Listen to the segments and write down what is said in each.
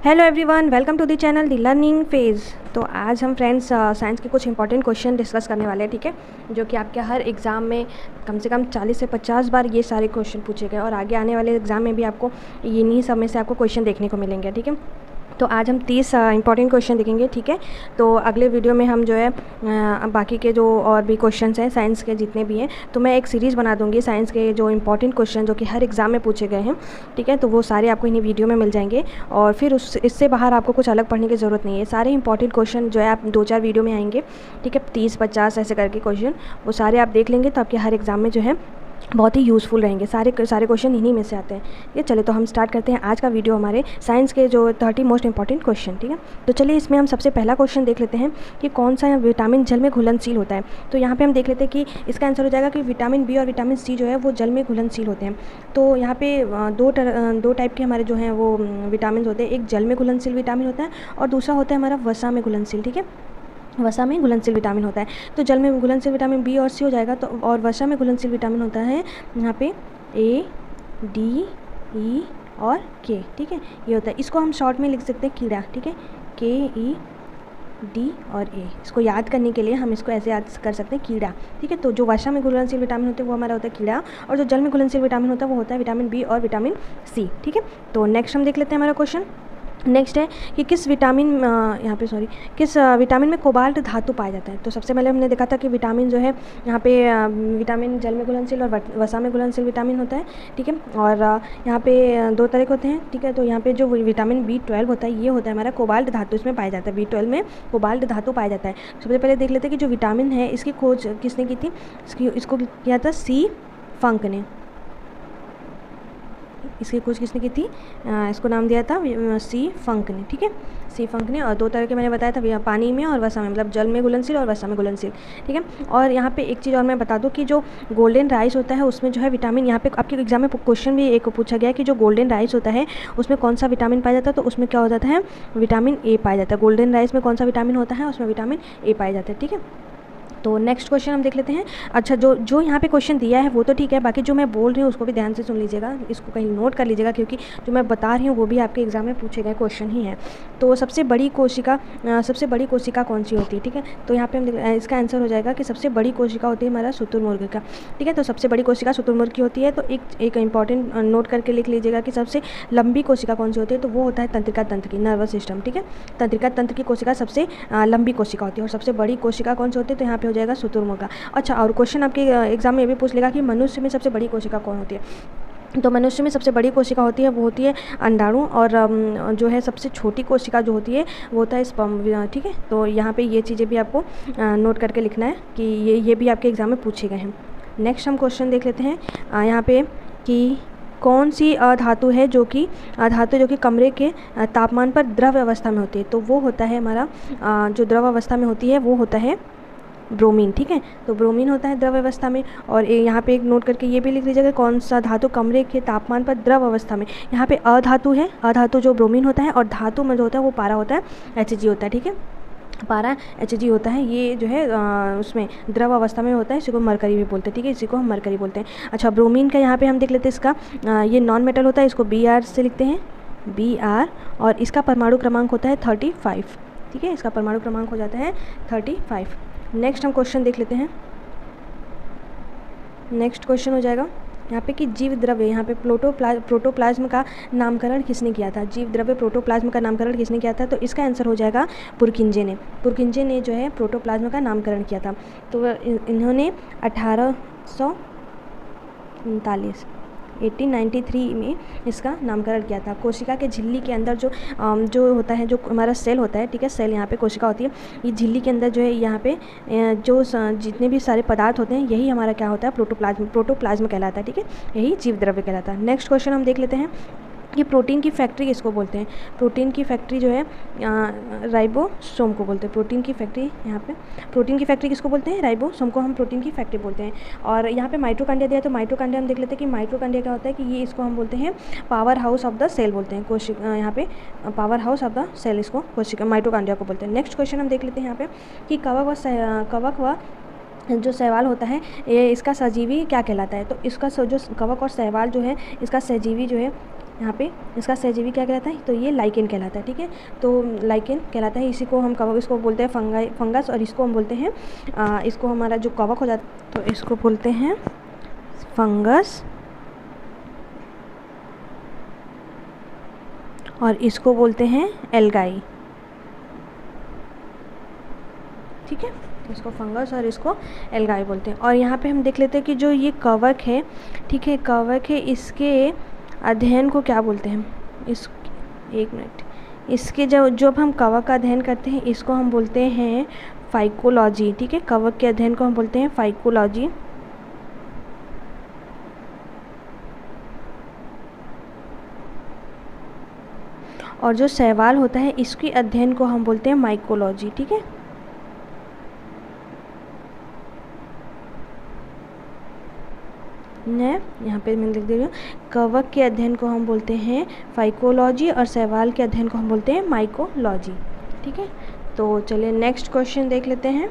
Hello everyone, welcome to the channel the learning phase. तो आज हम फ्रेंड्स साइंस के कुछ इंपॉर्टेंट क्वेश्चन डिस्कस करने वाले हैं, ठीक है, जो कि आपके हर एग्ज़ाम में कम से कम 40 से 50 बार ये सारे क्वेश्चन पूछे गए और आगे आने वाले एग्ज़ाम में भी आपको इन्हीं सब में से आपको क्वेश्चन देखने को मिलेंगे, ठीक है। तो आज हम 30 इंपॉर्टेंट क्वेश्चन देखेंगे, ठीक है। तो अगले वीडियो में हम जो है बाकी के जो और भी क्वेश्चंस हैं साइंस के जितने भी हैं, तो मैं एक सीरीज़ बना दूंगी साइंस के जो इंपॉर्टेंट क्वेश्चन जो कि हर एग्ज़ाम में पूछे गए हैं, ठीक है। तो वो सारे आपको इन्हीं वीडियो में मिल जाएंगे और फिर इससे बाहर आपको कुछ अलग पढ़ने की ज़रूरत नहीं है। सारे इंपॉर्टेंट क्वेश्चन जो है आप 2-4 वीडियो में आएंगे, ठीक है। 30-50 ऐसे करके क्वेश्चन वो सारे आप देख लेंगे तो आपके हर एग्ज़ाम में जो है बहुत ही यूज़फुल रहेंगे। सारे क्वेश्चन इन्हीं में से आते हैं। ये चलिए तो हम स्टार्ट करते हैं आज का वीडियो हमारे साइंस के जो 30 मोस्ट इंपॉर्टेंट क्वेश्चन, ठीक है। तो चलिए इसमें हम सबसे पहला क्वेश्चन देख लेते हैं कि कौन सा विटामिन जल में घुलनशील होता है। तो यहाँ पे हम देख लेते हैं कि इसका आंसर हो जाएगा कि विटामिन बी और विटामिन सी जो है वो जल में घुलनशील होते हैं। तो यहाँ पे दो टाइप के हमारे जो हैं वो विटामिन होते हैं। एक जल में घुलनशील विटामिन होता है और दूसरा होता है हमारा वसा में घुलनशील, ठीक है। वसा में घुलनशील विटामिन होता है। तो जल में घुलनशील विटामिन बी और सी हो जाएगा। तो और वसा में घुलनशील विटामिन होता है यहाँ पे ए, डी, ई और के, ठीक है। ये होता है, इसको हम शॉर्ट में लिख सकते हैं कीड़ा, ठीक है। के, ई, डी और ए। इसको याद करने के लिए हम इसको ऐसे याद कर सकते हैं कीड़ा, ठीक है। तो जो वसा में घुलनशील विटामिन होते हैं वो हमारा होता है कीड़ा और जो जल में घुलनशील विटामिन होता है वो होता है विटामिन बी और विटामिन सी, ठीक है। तो नेक्स्ट हम देख लेते हैं हमारा क्वेश्चन। नेक्स्ट है कि किस विटामिन में कोबाल्ट धातु पाया जाता है। तो सबसे पहले हमने देखा था कि विटामिन जो है यहाँ पे विटामिन जल में घुलनशील और वसा में घुलनशील विटामिन होता है, ठीक है। और यहाँ पे दो तरह के होते हैं, ठीक है। तो यहाँ पे जो विटामिन B12 होता है ये होता है हमारा कोबाल्ट धातु इसमें पाया जाता है। B12 में कोबाल्ट धातु पाया जाता है। सबसे पहले देख लेते हैं कि जो विटामिन है इसकी खोज किसने की थी। इसको किया था सी फंक ने। इसकी खोज किसने की थी, इसको नाम दिया था सी फंक ने, ठीक है। सी फंक ने। और दो तरह के मैंने बताया था, पानी में और वसा में, मतलब जल में घुलनशील और वसा में घुलनशील, ठीक है। और यहाँ पे एक चीज़ और मैं बता दूँ कि जो गोल्डन राइस होता है उसमें जो है विटामिन, यहाँ पे आपके एग्जाम में क्वेश्चन भी एक पूछा गया है कि जो गोल्डन राइस होता है उसमें कौन सा विटामिन पाया जाता है। तो उसमें क्या हो जाता है, विटामिन ए पाया जाता है। गोल्डन राइस में कौन सा विटामिन होता है, उसमें विटामिन ए पाया जाता है, ठीक है। तो नेक्स्ट क्वेश्चन हम देख लेते हैं। अच्छा, जो यहाँ पे क्वेश्चन दिया है वो तो ठीक है, बाकी जो मैं बोल रही हूँ उसको भी ध्यान से सुन लीजिएगा, इसको कहीं नोट कर लीजिएगा क्योंकि जो मैं बता रही हूँ वो भी आपके एग्जाम में पूछे गए क्वेश्चन ही है। तो सबसे बड़ी कोशिका कौन सी होती है, ठीक है। तो यहाँ पे हम इसका आंसर हो जाएगा कि सबसे बड़ी कोशिका होती है हमारा शुतुरमुर्ग का, ठीक है। तो सबसे बड़ी कोशिका शुतुरमुर्ग की होती है। तो एक इंपॉर्टेंट नोट करके लिख लीजिएगा कि सबसे लंबी कोशिका कौन सी होती है। तो वो होता है तंत्रिका तंत्र की, नर्वस सिस्टम, ठीक है। तंत्रिका तंत्र की कोशिका सबसे लंबी कोशिका होती है। और सबसे बड़ी कोशिका कौन सी होती है, तो यहाँ पे हो जाएगा शुतुरमुर्ग। अच्छा, और क्वेश्चन आपके एग्जाम में ये भी पूछ लेगा कि मनुष्य में सबसे बड़ी कोशिका कौन होती है। तो मनुष्य में सबसे बड़ी कोशिका होती है वो होती है अंडाणु और जो है सबसे छोटी कोशिका जो होती है वो होता है स्पर्म, ठीक है। तो यहाँ पे ये चीज़ें भी आपको नोट करके लिखना है कि ये भी आपके एग्जाम में पूछे गए हैं। नेक्स्ट हम क्वेश्चन देख लेते हैं यहाँ पे कि कौन सी धातु है जो कि कमरे के तापमान पर द्रव अवस्था में होती है। तो वो होता है हमारा जो द्रव अवस्था में होती है वो होता है ब्रोमीन, ठीक है। तो ब्रोमीन होता है द्रव अवस्था में। और यहाँ पे एक नोट करके ये भी लिख लीजिएगा कौन सा धातु कमरे के तापमान पर द्रव अवस्था में। यहाँ पे अधातु है, अधातु जो ब्रोमीन होता है, और धातु में जो होता है वो पारा होता है, Hg होता है, ठीक है। पारा Hg होता है, ये जो है उसमें द्रव अवस्था में होता है, इसी को मरकरी भी बोलते हैं, ठीक है। इसी को हम मरकरी बोलते हैं। अच्छा, ब्रोमीन का यहाँ पे हम देख लेते हैं, इसका ये नॉन मेटल होता है, इसको Br से लिखते हैं, Br। और इसका परमाणु क्रमांक होता है 35, ठीक है। इसका परमाणु क्रमांक हो जाता है 35। नेक्स्ट हम क्वेश्चन देख लेते हैं। नेक्स्ट क्वेश्चन हो जाएगा यहाँ पे कि जीव द्रव्य, यहाँ पे प्रोटोप्लाज्म का नामकरण किसने किया था। जीव द्रव्य प्रोटोप्लाज्म का नामकरण किसने किया था। तो इसका आंसर हो जाएगा पुरकिंजे ने जो है प्रोटोप्लाज्म का नामकरण किया था। तो इन्होंने 1893 में इसका नामकरण किया था। कोशिका के झिल्ली के अंदर जो होता है, जो हमारा सेल होता है, ठीक है, सेल यहाँ पे कोशिका होती है, ये झिल्ली के अंदर जो है यहाँ पे जो जितने भी सारे पदार्थ होते हैं यही हमारा क्या होता है, प्रोटोप्लाज्म कहलाता है, ठीक है। यही जीव द्रव्य कहलाता है। नेक्स्ट क्वेश्चन हम देख लेते हैं कि प्रोटीन की फैक्ट्री किसको बोलते हैं। प्रोटीन की फैक्ट्री जो है राइबोसोम को बोलते हैं। प्रोटीन की फैक्ट्री, यहाँ पे प्रोटीन की फैक्ट्री किसको बोलते हैं, राइबोसोम को हम प्रोटीन की फैक्ट्री बोलते हैं। और यहाँ पे माइटोकॉन्ड्रिया दिया है, तो माइटोकॉन्ड्रिया हम देख लेते हैं कि माइटोकॉन्ड्रिया क्या होता है कि ये इसको हम बोलते हैं powerhouse of the cell बोलते हैं। कोशिका, यहाँ पे powerhouse of the cell इसको कोशिका माइटोकॉन्ड्रिया को बोलते हैं। नेक्स्ट क्वेश्चन हम देख लेते हैं यहाँ पे कि कवक व जो शैवाल होता है ये इसका सजीवी क्या कहलाता है। तो इसका जो कवक और शैवाल जो है इसका सजीवी जो है यहाँ पे इसका सहजीवी क्या कहलाता है, तो ये लाइकेन कहलाता है, ठीक है। तो लाइकेन कहलाता है, इसी को हम कवक, इसको बोलते हैं फंगस, और इसको हम बोलते हैं इसको हमारा जो कवक हो जाता है तो इसको बोलते हैं फंगस, और इसको बोलते हैं एल्गाई, ठीक है। इसको फंगस और इसको एल्गाई बोलते हैं। और यहाँ पे हम देख लेते हैं कि जो ये कवक है, ठीक है, कवक है, इसके अध्ययन को क्या बोलते हैं, इस एक मिनट, इसके जब हम कवक का अध्ययन करते हैं इसको हम बोलते हैं फाइकोलॉजी, ठीक है। कवक के अध्ययन को हम बोलते हैं फाइकोलॉजी। और जो शैवाल होता है इसके अध्ययन को हम बोलते हैं माइकोलॉजी, ठीक है। यहाँ पे मैं लिख दे रही हूँ, कवक के अध्ययन को हम बोलते हैं फाइकोलॉजी और शैवाल के अध्ययन को हम बोलते हैं माइकोलॉजी, ठीक है। तो चलिए नेक्स्ट क्वेश्चन देख लेते हैं।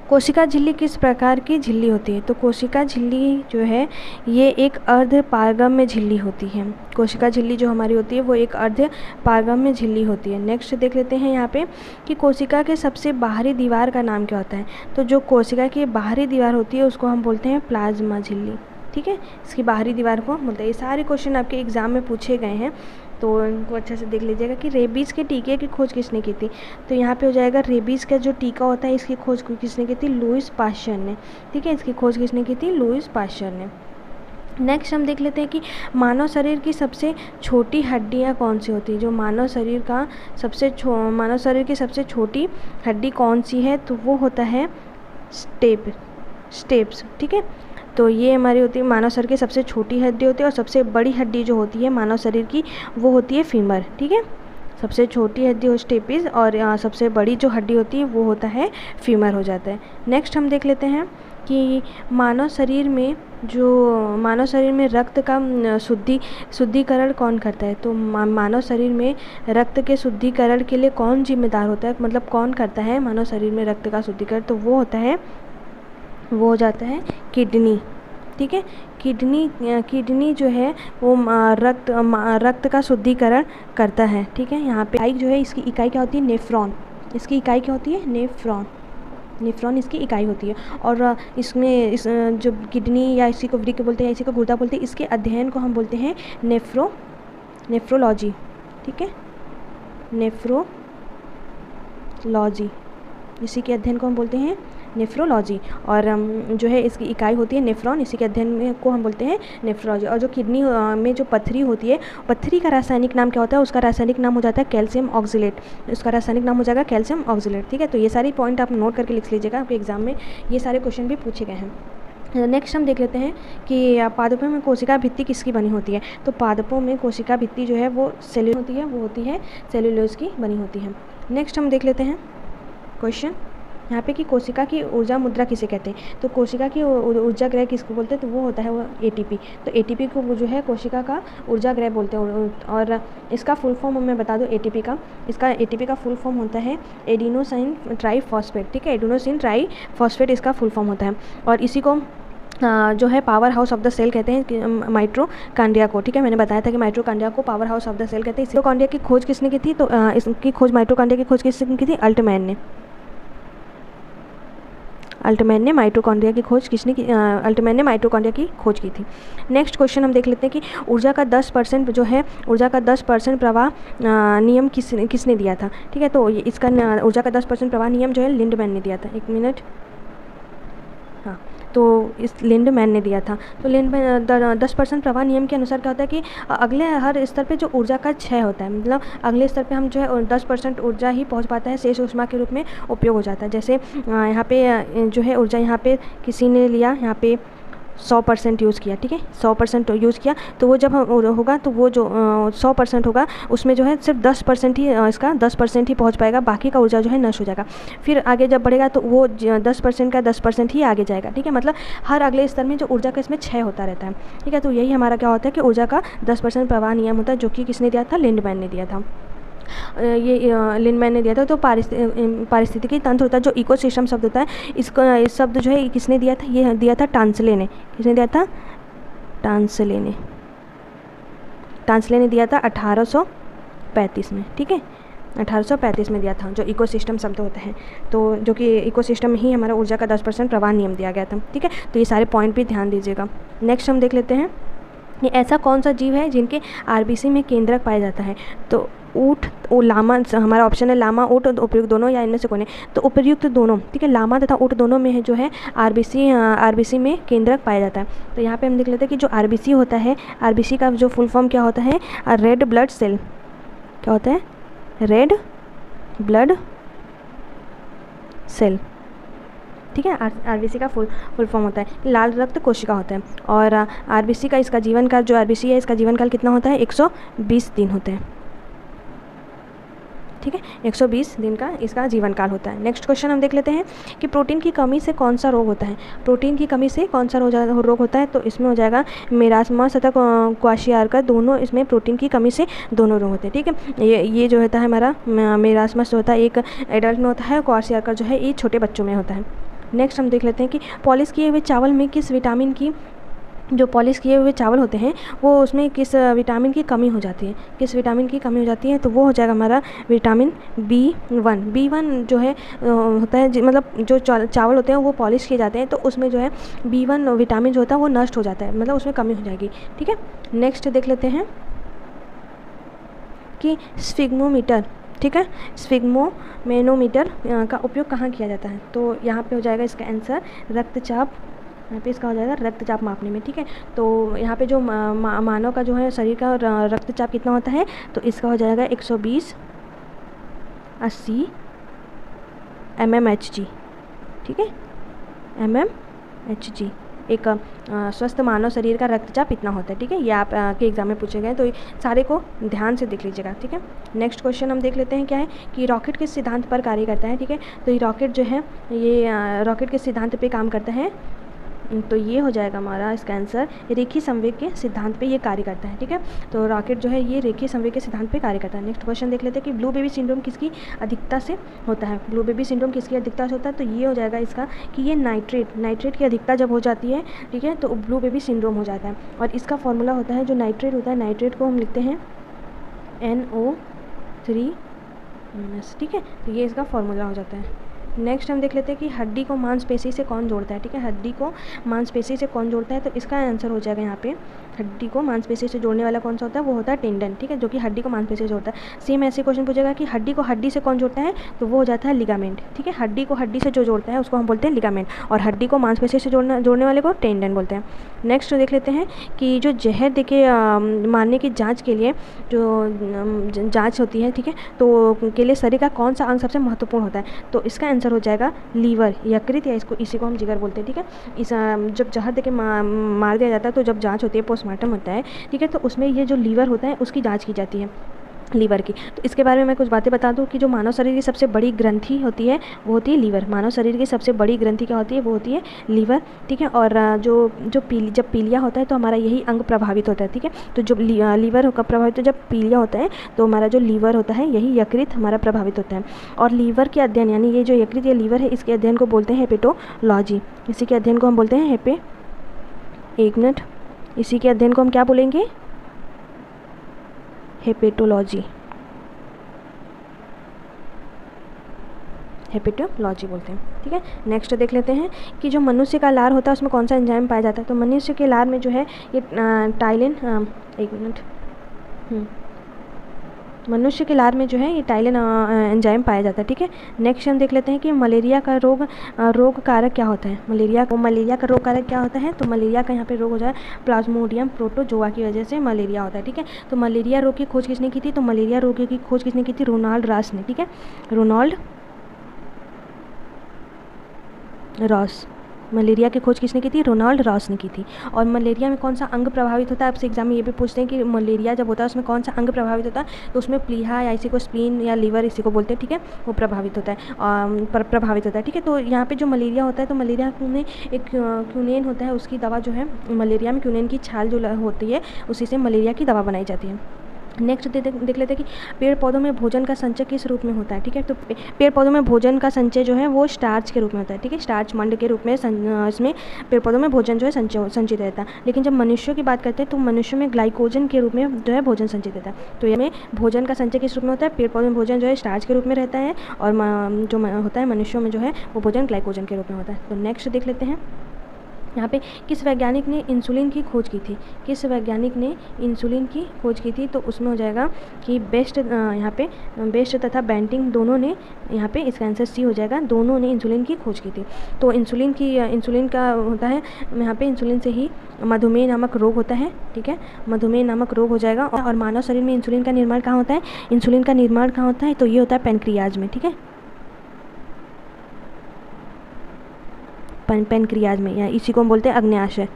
कोशिका झिल्ली किस प्रकार की झिल्ली होती है, तो कोशिका झिल्ली जो है ये एक अर्ध पारगम्य झिल्ली होती है। कोशिका झिल्ली जो हमारी होती है वो एक अर्ध पारगम्य झिल्ली होती है। नेक्स्ट देख लेते हैं यहाँ पे कि कोशिका के सबसे बाहरी दीवार का नाम क्या होता है, तो जो कोशिका की बाहरी दीवार होती है उसको हम बोलते हैं प्लाज्मा झिल्ली, ठीक है। इसकी बाहरी दीवार को बोलते हैं। ये सारे क्वेश्चन आपके एग्जाम में पूछे गए हैं, तो इनको अच्छे से देख लीजिएगा कि रेबीज़ के टीके की खोज किसने की थी, तो यहाँ पे हो जाएगा रेबीज़ का जो टीका होता है इसकी खोज किसने की थी, लुईस पाश्चर ने, ठीक है। इसकी खोज किसने की थी, लुईस पाश्चर ने। नेक्स्ट हम देख लेते हैं कि मानव शरीर की सबसे छोटी हड्डियाँ कौन सी होती है, जो मानव शरीर की सबसे छोटी हड्डी कौन सी है, तो वो होता है स्टेप्स, ठीक है। तो ये हमारी होती है मानव शरीर की सबसे छोटी हड्डी होती है, और सबसे बड़ी हड्डी जो होती है मानव शरीर की वो होती है फीमर, ठीक है। सबसे छोटी हड्डी हो स्टेपिस, और सबसे बड़ी जो हड्डी होती है वो होता है फीमर हो जाता है। नेक्स्ट हम देख लेते हैं कि मानव शरीर में रक्त का शुद्धिकरण कौन करता है, तो मानव शरीर में रक्त के शुद्धिकरण के लिए कौन जिम्मेदार होता है, मतलब कौन करता है मानव शरीर में रक्त का शुद्धिकरण, तो वो हो जाता है किडनी, ठीक है। किडनी जो है वो रक्त का शुद्धिकरण करता है, ठीक है। यहाँ पे इकाई जो है इसकी इकाई क्या होती है, नेफ्रॉन, इसकी इकाई क्या होती है, नेफ्रॉन इसकी इकाई होती है। और इसमें जो किडनी या इसी को वृक्क बोलते हैं, इसी को गुर्दा बोलते हैं, इसके अध्ययन को हम बोलते हैं नेफ्रोलॉजी, ठीक है, नेफ्रोलॉजी, इसी के अध्ययन को हम बोलते हैं नेफ्रोलॉजी। और जो है इसकी इकाई होती है नेफ्रॉन, इसी के अध्ययन में को हम बोलते हैं नेफ्रोलॉजी। और जो किडनी में जो पत्थरी होती है, पत्थरी का रासायनिक नाम क्या होता है, उसका रासायनिक नाम हो जाता है कैल्शियम ऑक्जिलेट, उसका रासायनिक नाम हो जाएगा कैल्शियम ऑक्जिलेट, ठीक है। तो ये सारी पॉइंट आप नोट करके लिख लीजिएगा, आपके एग्जाम में ये सारे क्वेश्चन भी पूछे गए हैं। नेक्स्ट हम देख लेते हैं कि पादपों में कोशिका भित्ति किसकी बनी होती है, तो पादपों में कोशिका भित्ति जो है वो सेल्यूलोज की बनी होती है। नेक्स्ट हम देख लेते हैं क्वेश्चन यहाँ पे कि कोशिका की ऊर्जा मुद्रा किसे कहते हैं, तो कोशिका की ऊर्जा ग्रह किसको बोलते हैं, तो वो होता है वो एटीपी। तो एटीपी को जो है कोशिका का ऊर्जा ग्रह बोलते हैं। और इसका फुल फॉर्म मैं बता दूं, एटीपी का फुल फॉर्म होता है एडिनोसिन ट्राईफॉस्फेट, ठीक है। एडिनोसिन ट्राईफॉस्फेट इसका फुल फॉर्म होता है। और इसी को जो है powerhouse of the cell कहते हैं, माइटोकॉन्ड्रिया को, ठीक है। मैंने बताया था कि माइटोकॉन्ड्रिया को powerhouse of the cell कहते हैं। माइटोकॉन्ड्रिया की खोज किसने की थी, तो इसकी खोज माइटोकॉन्ड्रिया की खोज किसने की थी, अल्टमैन ने माइटोकॉन्ड्रिया की खोज की थी। नेक्स्ट क्वेश्चन हम देख लेते हैं कि ऊर्जा का 10% प्रवाह नियम किसने दिया था, ठीक है। तो इसका ऊर्जा का 10% प्रवाह नियम जो है लिंडमैन ने दिया था। एक मिनट, हाँ, तो इस लिंडमैन ने दिया था। तो 10% प्रवाह नियम के अनुसार क्या होता है कि अगले हर स्तर पे जो ऊर्जा का क्षय होता है, मतलब अगले स्तर पे हम जो है 10% ऊर्जा ही पहुंच पाता है, शेष ऊष्मा के रूप में उपयोग हो जाता है। जैसे यहाँ पे जो है ऊर्जा यहाँ पे किसी ने लिया, यहाँ पे 100% यूज़ किया, ठीक है, 100% यूज़ किया, तो वो जब होगा तो वो जो 100% होगा उसमें जो है सिर्फ 10% ही इसका 10% ही पहुंच पाएगा, बाकी का ऊर्जा जो है नष्ट हो जाएगा। फिर आगे जब बढ़ेगा तो वो 10% का 10% ही आगे जाएगा, ठीक है। मतलब हर अगले स्तर में जो ऊर्जा का इसमें क्षय होता रहता है, ठीक है। तो यही हमारा क्या होता है कि ऊर्जा का 10% प्रवाह नियम होता है, जो कि किसने दिया था, लिंडमैन ने दिया था। ये लिंडमैन ने दिया था। तो पारिस्थितिकी तंत्र होता है, जो इकोसिस्टम शब्द होता है, इसको इस शब्द जो है किसने दिया था, ये दिया था टांसले ने। किसने दिया था, टांसले ने, टांसले ने दिया था 1835 में, ठीक है, 1835 में दिया था, जो इकोसिस्टम शब्द होते हैं, तो जो कि इकोसिस्टम में ही हमारा ऊर्जा का 10% प्रवाह नियम दिया गया था, ठीक है। तो ये सारे पॉइंट भी ध्यान दीजिएगा। नेक्स्ट हम देख लेते हैं, ये ऐसा कौन सा जीव है जिनके आरबीसी में केंद्रक पाया जाता है। तो ऊँट, लामा, हमारा ऑप्शन है लामा, ऊँट, उपयुक्त दोनों या इनमें से कौन है। तो उपयुक्त दोनों, ठीक है, लामा तथा ऊँट दोनों में है जो है आरबीसी में केंद्रक पाया जाता है। तो यहाँ पे हम देख लेते हैं कि जो आरबीसी होता है, आरबीसी का जो फुल फॉर्म क्या होता है, रेड ब्लड सेल, क्या होता है, रेड ब्लड सेल, ठीक है। आरबीसी का फुल फॉर्म होता है लाल रक्त कोशिका होता है। और आरबीसी का, इसका जीवन काल, जो आरबीसी है इसका जीवन काल कितना होता है, 120 दिन होते हैं, ठीक है, 120 दिन का इसका जीवन काल होता है। नेक्स्ट क्वेश्चन हम देख लेते हैं कि प्रोटीन की कमी से कौन सा रोग होता है। प्रोटीन की कमी से कौन सा रोग होता है। तो इसमें हो जाएगा मेरास्मस तथा क्वाशियार्का, दोनों इसमें प्रोटीन की कमी से दोनों रोग होते हैं, ठीक है। ये जो होता है हमारा मेरास्मस होता है एक एडल्ट में होता है, क्वाशियार्का जो है ये छोटे बच्चों में होता है। नेक्स्ट हम देख लेते हैं कि पॉलिश किए हुए चावल में किस विटामिन की, जो पॉलिश किए हुए चावल होते हैं वो उसमें किस विटामिन की कमी हो जाती है, किस विटामिन की कमी हो जाती है। तो वो हो जाएगा हमारा विटामिन B1 जो है होता है, मतलब जो चावल होते हैं वो पॉलिश किए जाते हैं तो उसमें जो है B1 विटामिन जो होता है वो नष्ट हो जाता है, मतलब उसमें कमी हो जाएगी, ठीक है। नेक्स्ट देख लेते हैं कि स्फिग्मोमीटर, ठीक है, स्फिग्मोमेनोमीटर का उपयोग कहाँ किया जाता है। तो यहाँ पे हो जाएगा इसका आंसर रक्तचाप, यहाँ पे इसका हो जाएगा रक्तचाप मापने में, ठीक है। तो यहाँ पे जो मानव का जो है शरीर का रक्तचाप कितना होता है, तो इसका हो जाएगा 120/80 mmHg, ठीक है, mmHg। एक स्वस्थ मानव शरीर का रक्तचाप इतना होता है, ठीक है। ये आप के एग्जाम में पूछे गए, तो सारे को ध्यान से देख लीजिएगा, ठीक है। नेक्स्ट क्वेश्चन हम देख लेते हैं, क्या है कि रॉकेट किस सिद्धांत पर कार्य करता है, ठीक है। तो ये रॉकेट जो है ये रॉकेट के सिद्धांत पे काम करता है, तो ये हो जाएगा हमारा इसका आंसर रेखीय संवेग के सिद्धांत पे ये कार्य करता है, ठीक है। तो रॉकेट जो है ये रेखीय संवेग के सिद्धांत पे कार्य करता है। नेक्स्ट क्वेश्चन देख लेते हैं कि ब्लू बेबी सिंड्रोम किसकी अधिकता से होता है। ब्लू बेबी सिंड्रोम किसकी अधिकता से होता है। तो ये हो जाएगा इसका कि ये नाइट्रेट की अधिकता जब हो जाती है, ठीक है, तो ब्लू बेबी सिंड्रोम हो जाता है। और इसका फॉर्मूला होता है, जो नाइट्रेट होता है, नाइट्रेट को हम लिखते हैं NO3-, ठीक है। तो ये इसका फॉर्मूला हो जाता है। नेक्स्ट हम देख लेते हैं कि हड्डी को मांसपेशी से कौन जोड़ता है, ठीक है। हड्डी को मांसपेशी से कौन जोड़ता है, तो इसका आंसर हो जाएगा यहाँ पे हड्डी को मांसपेशी से जोड़ने वाला कौन सा होता है, वो होता है टेंडन, ठीक है, जो कि हड्डी को मांसपेशी से जोड़ता है। सेम ऐसे क्वेश्चन पूछेगा कि हड्डी को हड्डी से कौन जोड़ता है, तो वो हो जाता है लिगामेंट, ठीक है। हड्डी को हड्डी से जो जोड़ता है उसको हम बोलते हैं लिगामेंट, और हड्डी को मांसपेशी से जोड़ने वाले को टेंडन बोलते हैं। नेक्स्ट देख लेते हैं कि जो जहर देके मारने की जाँच के लिए जो जाँच होती है, ठीक है, तो के लिए शरीर का कौन सा अंग सबसे महत्वपूर्ण होता है। तो इसका आंसर हो जाएगा लीवर, यकृत, या इसी को हम जिगर बोलते हैं, ठीक है। इस जब जहर देके मार दिया जाता है तो जब जांच होती है, पोस्टमार्टम होता है, ठीक है, तो उसमें ये जो लीवर होता है उसकी जांच की जाती है, लीवर की। तो इसके बारे में मैं कुछ बातें बता दूं कि जो मानव शरीर की सबसे बड़ी ग्रंथि होती है वो होती है लीवर। मानव शरीर की सबसे बड़ी ग्रंथि क्या होती है, वो होती है लीवर, ठीक है। और जब पीलिया होता है तो हमारा यही अंग प्रभावित होता है, ठीक है। तो जब लीवर कब प्रभावित, तो जब पीलिया होता है तो हमारा जो लीवर होता है यही यकृत हमारा प्रभावित होता है। और लीवर के अध्ययन, यानी ये जो यकृत या लीवर है, इसके अध्ययन को बोलते हैं हेपेटोलॉजी। इसी के अध्ययन को हम बोलते हैं इसी के अध्ययन को हम क्या बोलेंगे, हेपेटोलॉजी बोलते हैं, ठीक है। नेक्स्ट देख लेते हैं कि जो मनुष्य का लार होता है उसमें कौन सा एंजाइम पाया जाता है। तो मनुष्य के लार में जो है ये मनुष्य के लार में जो है ये टाइलिन एंजाइम पाया जाता है, ठीक है। नेक्स्ट हम देख लेते हैं कि मलेरिया का रोग कारक क्या होता है। मलेरिया का रोग कारक क्या होता है। तो मलेरिया का यहाँ पे रोग हो जाए प्लाज्मोडियम प्रोटोजोआ की वजह से मलेरिया होता है, ठीक है। तो मलेरिया रोग की खोज किसने की थी, तो मलेरिया रोग की खोज किसने की थी, रोनाल्ड रॉस ने, ठीक है, रोनाल्ड रॉस। मलेरिया की खोज किसने की थी, रोनाल्ड रॉस ने की थी। और मलेरिया में कौन सा अंग प्रभावित होता है, आपसे एग्जाम में ये भी पूछते हैं कि मलेरिया जब होता है उसमें कौन सा अंग प्रभावित होता है। तो उसमें प्लीहा, या इसी को स्प्लीन या लीवर इसी को बोलते हैं, ठीक है, वो प्रभावित होता है, ठीक है। तो यहाँ पे जो मलेरिया होता है, तो मलेरिया में एक क्यूनेन होता है, उसकी दवा जो है मलेरिया में क्यूनेन की छाल जो होती है उसी से मलेरिया की दवा बनाई जाती है। नेक्स्ट देख लेते हैं कि पेड़ पौधों में भोजन का संचय किस रूप में होता है। ठीक है, तो पेड़ पौधों में भोजन का संचय जो है वो स्टार्च के रूप में होता है। ठीक है, स्टार्च मंड के रूप में इसमें पेड़ पौधों में भोजन जो है संचित रहता है। लेकिन जब मनुष्यों की बात करते हैं तो मनुष्य में ग्लाइकोजन के रूप में जो है भोजन संचित रहता है। तो ये में भोजन का संचय किस रूप में होता है, पेड़ पौधों में भोजन जो है स्टार्च के रूप में रहता है, और जो होता है मनुष्यों में जो है वो भोजन ग्लाइकोजन के रूप में होता है। तो नेक्स्ट देख लेते हैं, यहाँ पे किस वैज्ञानिक ने इंसुलिन की खोज की थी। किस वैज्ञानिक ने इंसुलिन की खोज की थी, तो उसमें हो जाएगा कि बेस्ट, यहाँ पे बेस्ट तथा बेंटिंग दोनों ने, यहाँ पे इसका आंसर सी हो जाएगा, दोनों ने इंसुलिन की खोज की थी। तो इंसुलिन का होता है यहाँ पे, इंसुलिन से ही मधुमेह नामक रोग होता है। ठीक है, मधुमेह नामक रोग हो जाएगा। और मानव शरीर में इंसुलिन का निर्माण कहाँ होता है, इंसुलिन का निर्माण कहाँ होता है, तो ये होता है पेनक्रियाज में। ठीक है, पेनक्रियाज में, या इसी को हम बोलते हैं अग्न्याशय,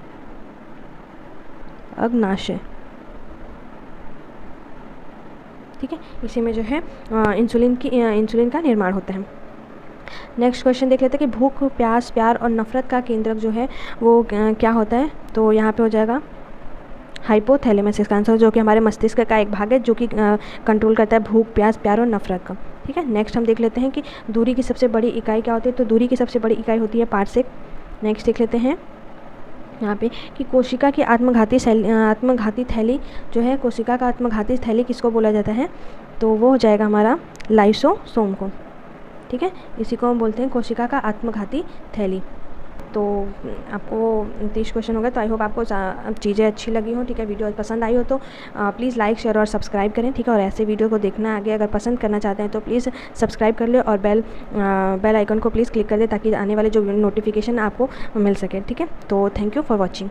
अग्नाशय। ठीक है, इसी में जो है इंसुलिन का निर्माण होता है। नेक्स्ट क्वेश्चन देख लेते हैं कि भूख, प्यास, प्यार और नफरत का केंद्रक जो है वो क्या होता है। तो यहाँ पे हो जाएगा हाइपोथैलेमस इसका आंसर, जो कि हमारे मस्तिष्क का एक भाग है जो कि कंट्रोल करता है भूख, प्यास, प्यार और नफरत का। ठीक है, नेक्स्ट हम देख लेते हैं कि दूरी की सबसे बड़ी इकाई क्या होती है। तो दूरी की सबसे बड़ी इकाई होती है पार्सेक। नेक्स्ट देख लेते हैं यहाँ पे कि कोशिका की आत्मघाती थैली जो है, कोशिका का आत्मघाती थैली किसको बोला जाता है, तो वो हो जाएगा हमारा लाइसोसोम को। ठीक है, इसी को हम बोलते हैं कोशिका का आत्मघाती थैली। तो आपको 30 क्वेश्चन हो गए। तो आई होप आपको चीज़ें अच्छी लगी हो। ठीक है, वीडियो पसंद आई हो तो प्लीज़ लाइक, शेयर और सब्सक्राइब करें। ठीक है, और ऐसे वीडियो को देखना आगे अगर पसंद करना चाहते हैं तो प्लीज़ सब्सक्राइब कर ले, और बेल आइकन को प्लीज़ क्लिक कर दे ताकि आने वाले जो नोटिफिकेशन आपको मिल सके। ठीक है, तो थैंक यू फॉर वॉचिंग।